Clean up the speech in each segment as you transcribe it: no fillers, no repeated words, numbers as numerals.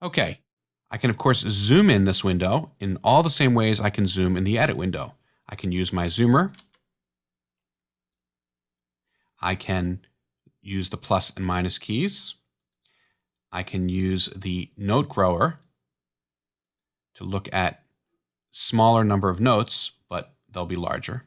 Okay, I can of course zoom in this window in all the same ways I can zoom in the edit window. I can use my zoomer. I can use the plus and minus keys. I can use the note grower to look at smaller number of notes, but they'll be larger,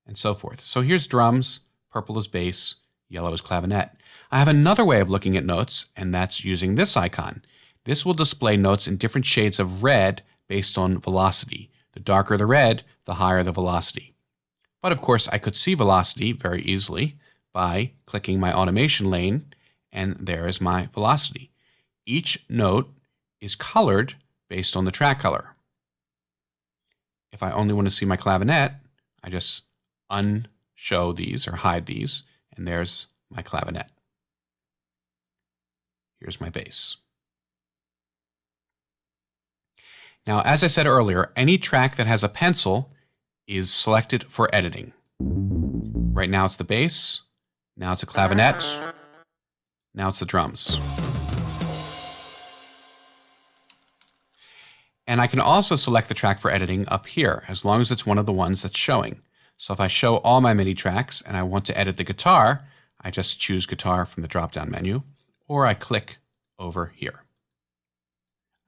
and so forth. So here's drums, purple is bass, yellow is clavinet. I have another way of looking at notes, and that's using this icon. This will display notes in different shades of red based on velocity. The darker the red, the higher the velocity. But of course, I could see velocity very easily by clicking my automation lane, and there is my velocity. Each note is colored based on the track color. If I only want to see my clavinet, I just unshow these or hide these, and there's my clavinet. Here's my bass. Now, as I said earlier, any track that has a pencil is selected for editing. Right now it's the bass, now it's a clavinet, now it's the drums. And I can also select the track for editing up here, as long as it's one of the ones that's showing. So if I show all my MIDI tracks and I want to edit the guitar, I just choose guitar from the drop-down menu, or I click over here.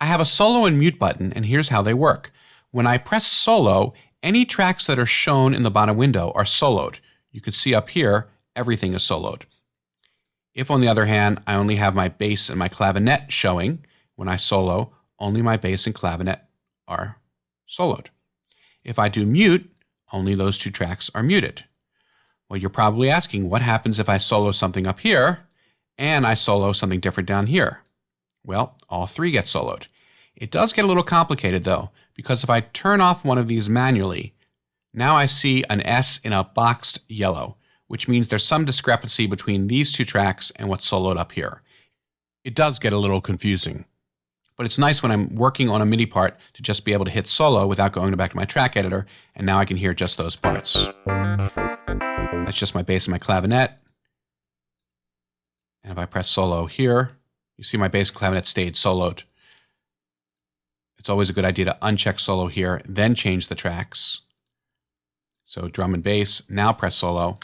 I have a solo and mute button, and here's how they work. When I press solo, any tracks that are shown in the bottom window are soloed. You can see up here, everything is soloed. If, on the other hand, I only have my bass and my clavinet showing, when I solo, only my bass and clavinet are soloed. If I do mute, only those two tracks are muted. Well, you're probably asking, what happens if I solo something up here and I solo something different down here? Well, all three get soloed. It does get a little complicated though, because if I turn off one of these manually, now I see an S in a boxed yellow, which means there's some discrepancy between these two tracks and what's soloed up here. It does get a little confusing, but it's nice when I'm working on a MIDI part to just be able to hit solo without going back to my track editor, and now I can hear just those parts. That's just my bass and my clavinet. And if I press solo here, you see my bass and clavinet stayed soloed. It's always a good idea to uncheck solo here, then change the tracks. So drum and bass, now press solo.